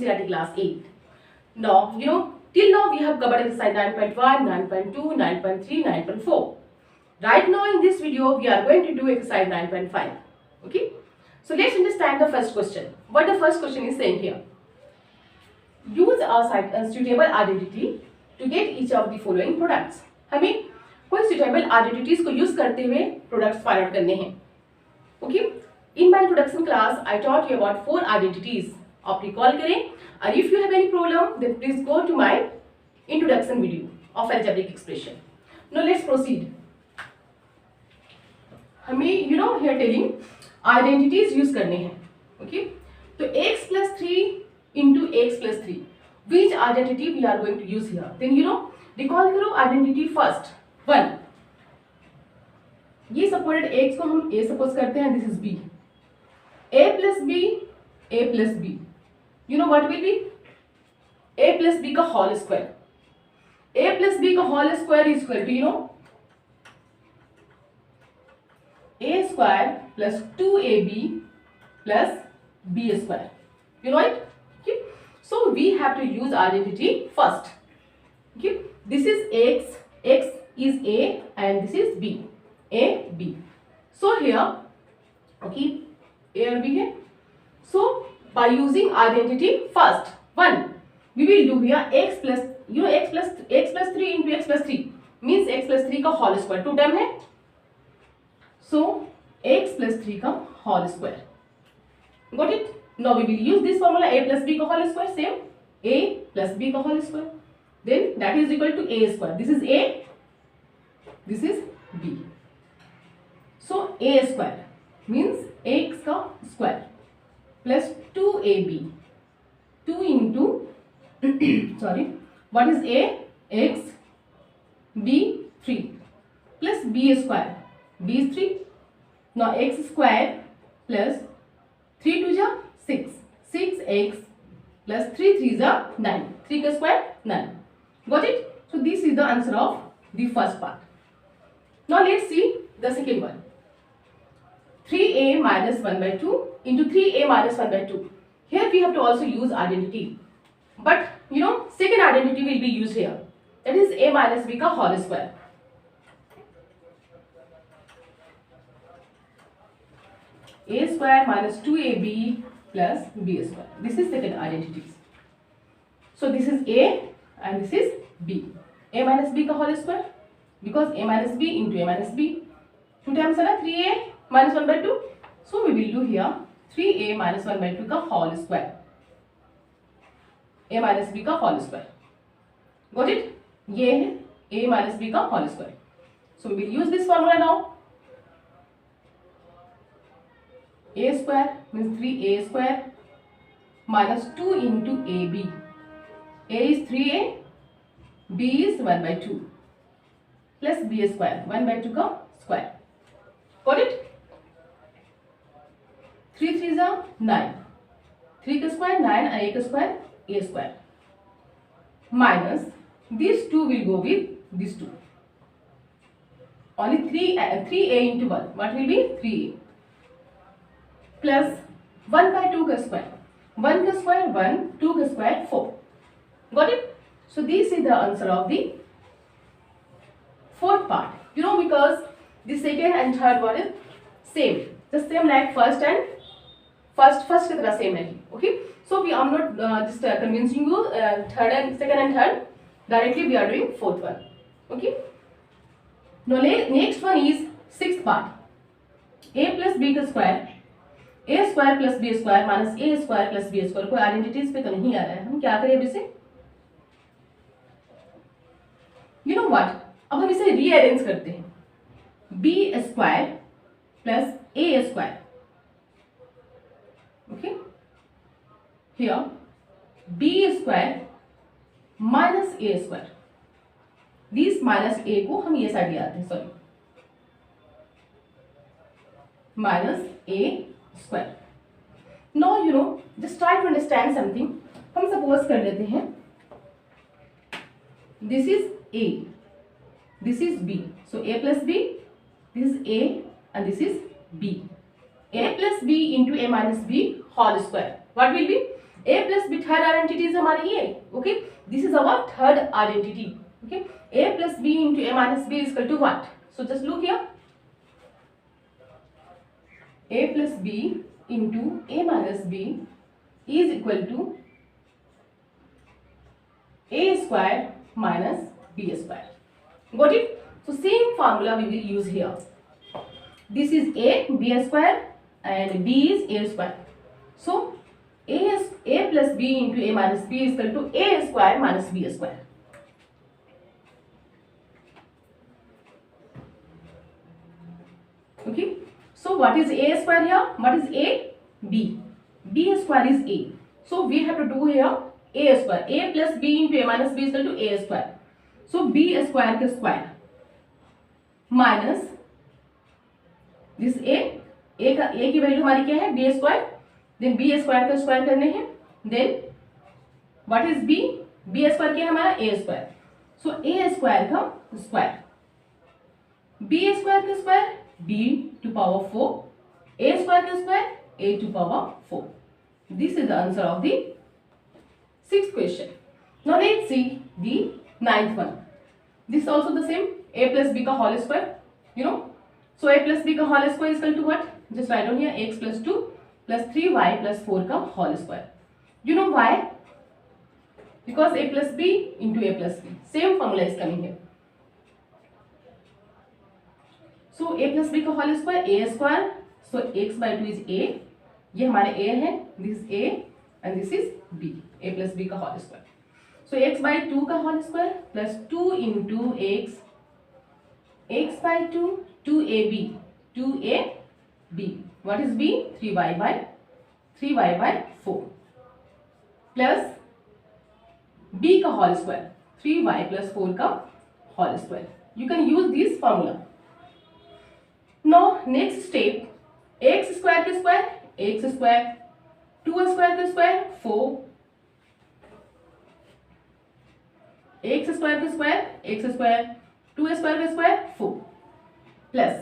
NCERT class 8. Now, till now we have covered exercise 9.1, 9.2, 9.3, 9.4. Right now in this video, we are going to do exercise 9.5. Okay. So let's understand the first question. What the first question is saying here. Use a suitable identity to get each of the following products. हमें कोई suitable identities को use करते हुए products find out करने हैं. Okay. In my introduction class, I taught you about 4 identities. आप recall करें. And if you have any problem, then please go to my introduction video of algebraic expression. Now let's proceed. हमें here telling identities use करने हैं. Okay. तो x plus 3 into x plus 3. Which identity we are going to use here? Then recall करो identity first. 1. ये supported x को हम a suppose करते हैं. This is b. a plus b, a plus b. You know what will be? a plus b का whole square. a plus b का whole square is equal to a square plus 2ab plus b square. You know it? Okay. So we have to use identity first. Okay. This is x, x is a and this is b, a, b. So here, okay, a and b है. So by using identity first, 1, we will do here x plus, x plus 3 into x plus 3 means x plus 3 का whole square. 2 term है. So x plus 3 का whole square. Got it? Now we will use this formula a plus b का whole square. Same a plus b का whole square. Then that is equal to a square. This is a, this is b. So a square means x का square plus 2ab. 2 into sorry, what is a? X, b 3 plus b square. b is 3. Now x square plus 3 2 ja 6. 6x plus 3 3 ja 9. 3 ka square 9. Got it? So this is the answer of the first part. Now let's see the second one. 3a minus 1 by 2 into 3a minus 1 by 2. Here we have to also use identity. But second identity will be used here. That is a minus b ka whole square. a square minus 2ab plus b square. This is second identities. So this is a and this is b. a minus b ka whole square because a minus b into a minus b. 2 times है ना 3a minus 1 by 2. So we will do here 3a minus 1 by 2 का whole square. a minus b का whole square. Got it? ये है a minus b का whole square. So we will use this formula now. a square means 3a square minus 2 into ab. a is 3a, b is 1 by 2 plus b square 1 by 2 का square. Got it? 3 3 are 9. 3 का square 9 and a का square a square minus these 2 will go with these 2. Only 3a into 1. What will be 3a plus 1 by 2 ka square. 1 ka square 1, 2 ka square 4. Got it? So this is the answer of the fourth part. Because the second and third one is same. The same like first and first की तरह same नहीं. Okay? So we are not just convincing you third and second and third. Directly we are doing fourth one. Okay? Now next one is sixth part. a plus b का square. a square plus b square minus a square plus b square. कोई identities पे तो नहीं आ रहा है. हम क्या करें अब इसे? You know what? अब हम इसे रीअरेंज करते हैं. b square plus a square. Okay? Here b square minus a square. This minus a को हम ये साइड ले आते हैं. Sorry minus a square. Now just try to understand something. हम suppose कर लेते हैं this is a, this is b. So a plus b, this is a and this is b. a plus b into a minus b whole square. What will be? A plus B third identity is हमारी ये. Okay, this is our third identity. Okay, A plus B into A minus B is equal to what? So just look here. A plus B into A minus B is equal to A square minus B square. Got it? So same formula we will use here. This is A, B square and B is A square. So A plus B into A minus B is equal to A square minus B square. Okay. So what is A square here? What is A? B. B square is A. So we have to do here A square. A plus B into A minus B is equal to A square. So B square का square minus this A का A की value हमारी क्या है? B square. Then B square का square करने हैं. Then what is B? B square क्या है हमारा? A square. So A square का स्क्वायर. B square का square B to power 4. A square का square A to power 4. This is the answer of the sixth question. Now let's see the ninth one. This is also the same. A plus B का whole square. You know. So A plus B का whole square is equal to what? Just write down here x plus 2 plus 3y plus 4 का whole square. You know why? Because A plus B into A plus B. Same formula is coming here. So A plus B का whole square A square. So x by 2 is A. ये हमारे A है. This is A and this is B. A plus B का whole square. So x by 2 का whole square plus 2 into x by 2 2ab 2ab. What is B? 3y by 4 plus B का whole square 3y plus 4 का whole square. You can use this formula. Now next step, x square का square x square 2 square का square 4 x square का square x square 2 square का square 4 plus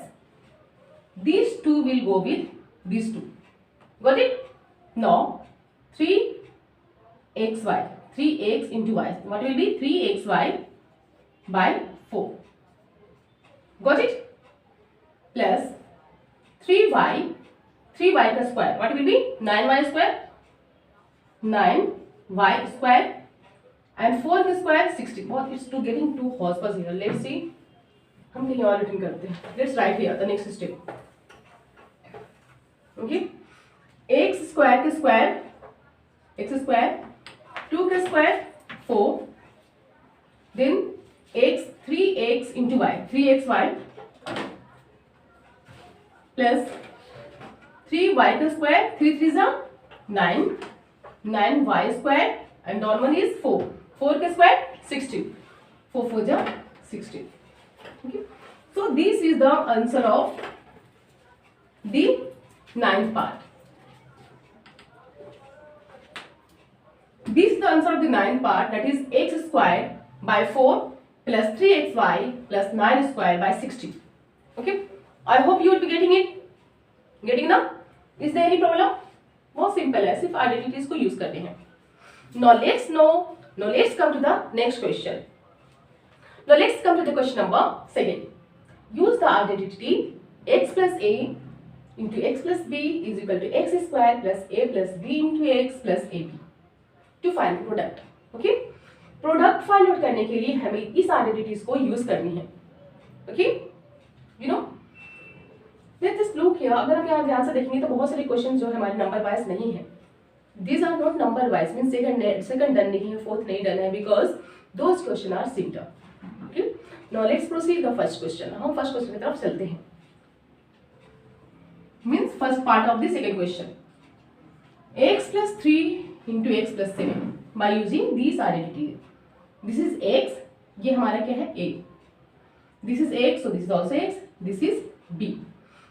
these two will go with these two. Got it? Now 3xy 3x into y. What will be 3xy by 4? Got it? Plus 3y का square. What will be 9y square 9y square and 4 का square 60. बहुत it's to getting two horsepower here. Let's see. हम कहीं और return करते हैं. Let's write here the next step. Okay. x square का square x square 2 का square 4 then x 3x into y 3xy plus 3y का square 3 3 is 9 9y square and normal is 4 4 का square 16 4 4 is 16. Okay. So this is the answer of the ninth part. This is the answer of the ninth part, that is x squared by 4 plus 3xy plus 9 squared by 60. Okay. I hope you will be getting it. Getting now? Is there any problem? बहुत simple है, सिर्फ identities को use करते हैं. Now let's come to the next question. Now let's come to the question number 2. Use the identity x plus a into x plus b is equal to x square plus a plus b into x plus ab to find product. Okay? Product find out करने के लिए हमें इस identities को use करनी है. Okay, you know let's just look here. अगर आप यहाँ ध्यान से देखेंगे तो बहुत सारे क्वेश्चन जो है हमारे नंबर वाइज नहीं है. These are not number wise, means second done नहीं है, fourth नहीं done है, because those question are simple. Okay, now let's proceed the first question. हम first question की तरफ चलते हैं. Means first part of the second question. X plus 3 into x plus 7 by using these identities. This is x, ये हमारा क्या है a. This is x, so this is also x. This is b.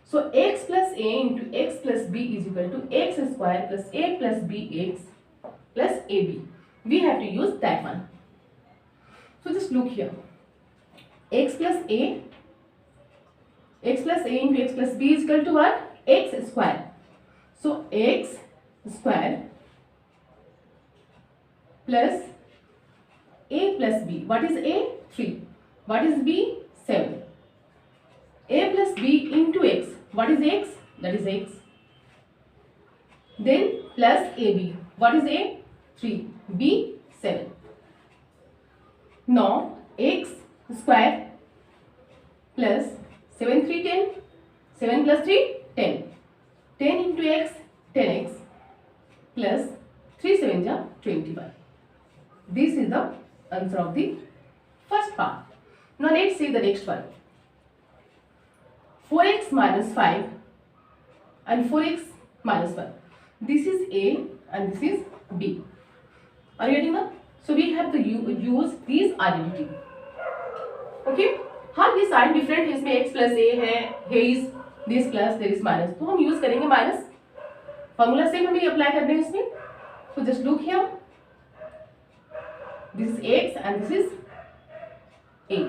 So x plus a into x plus b is equal to x square plus a plus bx plus ab. We have to use that one. So just look here. X plus a into x plus b is equal to what? X square. So x square plus a plus b. What is a? 3. What is b? 7. A plus b into x. What is x? That is x. Then plus ab. What is a? 3. b 7. Now x square plus 7 3 10. 7 plus 3 10. 10 into x 10x plus 3 7 ja 21. This is the answer of the first part. Now let's see the next one. 4x minus 5 and 4x minus 1. This is A and this is B. Are you getting now? So we have to use these identity. Okay? हाँ ये sign different है, इसमें x plus a है, here is this plus there is minus, तो हम use करेंगे minus. Formula same हमें apply करने हैं इसमें. So just look here. This is x and this is a.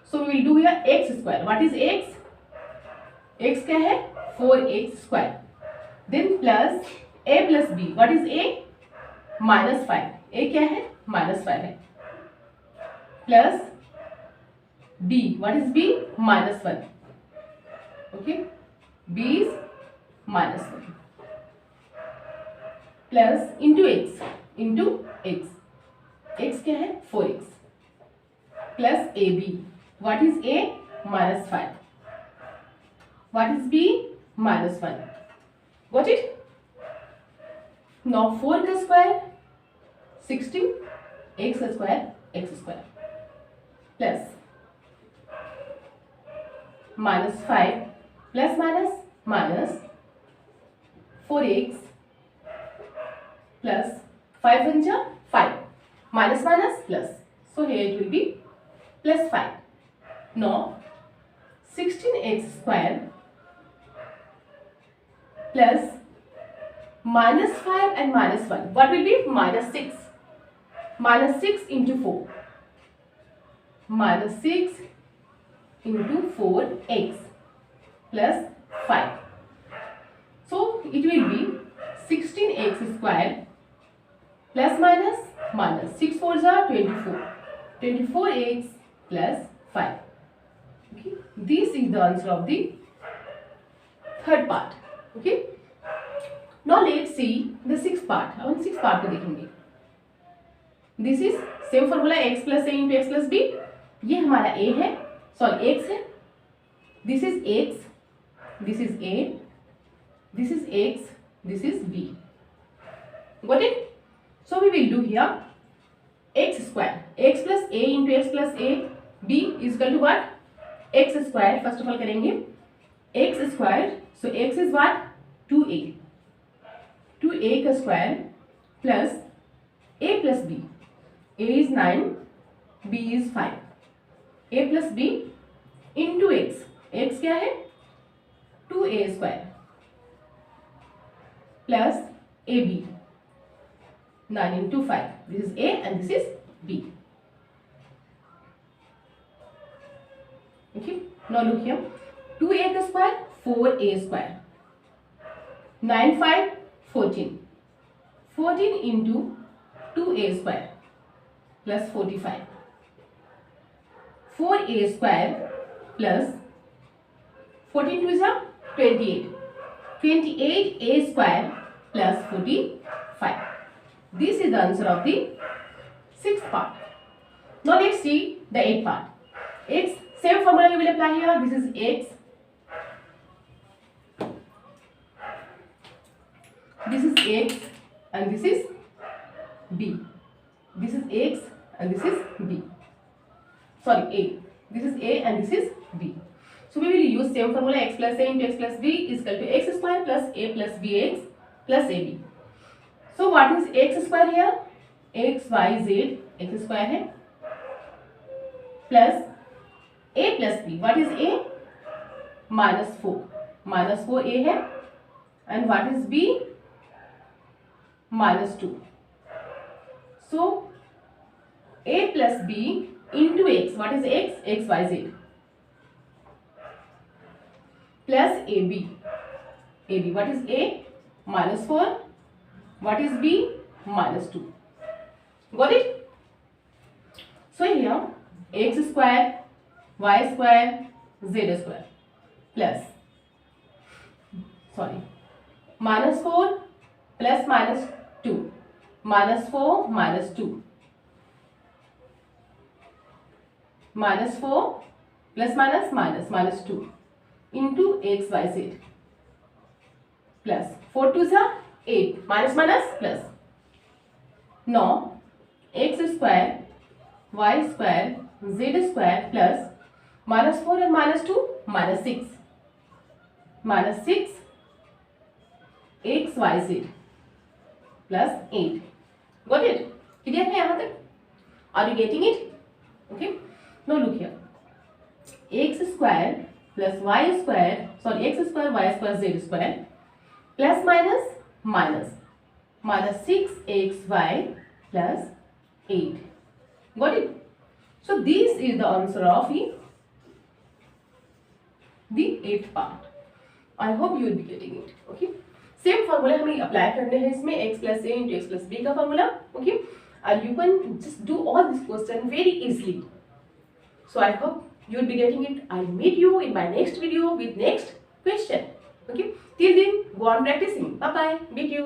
So we will do here x square. What is x? x क्या है? 4x square. Then plus a plus b. What is a? minus 5. a क्या है? minus 5 है. Plus b. What is b? minus 1. Okay. b is minus 1. Plus into x. into x. x क्या है? 4x. Plus ab. What is a? minus 5. What is b? minus 1. Got it? Now 4 का square 16, x square plus minus 5 plus minus 4x plus 5 1 ja 5 minus plus. So here it will be plus 5. Now 16x square plus minus 5 and minus 1. What will be? minus 6. Minus 6 into 4. Minus 6 into 4x plus 5. So it will be 16x square plus minus 6 4s are 24. 24x plus 5. Okay. This is the answer of the third part. Okay. Now let's see the sixth part. हम sixth part को देखेंगे. This is same formula x plus a into x plus b. ये हमारा a है, sorry x है. This is x, this is a, this is x, this is b. Got it? So we will do here x square. x plus a into x plus a b is equal to what? x square. First of all करेंगे x square. So x is what? 2a. 2a का square plus a plus b. a is 9, b is 5. a plus b into x. x क्या है? 2a square plus ab. 9 into 5. This is a and this is b. Okay. Now look here. 2a का square 4a square. 9 5 14. 14 into 2a square plus 45. 4a square plus 14 to is 28. 28a square plus 45. This is the answer of the sixth part. Now let's see the eighth part. X, same formula we will apply here. This is x. This is x and this is b. This is x and this is b. Sorry, a. This is a and this is b. So we will use same formula x plus a into x plus b is equal to x square plus a plus bx plus ab. So what is x square here? x, y, z, x square है plus a plus b. What is a? minus 4. minus 4a है and what is b? minus 2. So a plus b into x. What is x? x, y, z plus ab. ab. What is a? minus 4. What is b? minus 2. Got it? So here x square y square z square plus minus 4 plus minus 2 minus 4 minus 2 minus 4 plus minus 2 into x y z plus 4 2s are 8 minus plus. Now x square y square z square plus minus 4 and minus 2 minus 6 x y z plus 8. Got it? Clear है यहाँ तक? Are you getting it? Okay. Now look here. X square plus y square y square z square plus minus 6xy plus 8. Got it? So this is the answer of the 8th part. I hope you will be getting it. Okay. Same formula हमें apply करने हैं इसमें x plus a into x plus b का formula. Okay. And you can just do all this question very easily. So I hope you will be getting it. I'll meet you in my next video with next question. Okay. Till then, go on practicing. Bye bye. Meet you.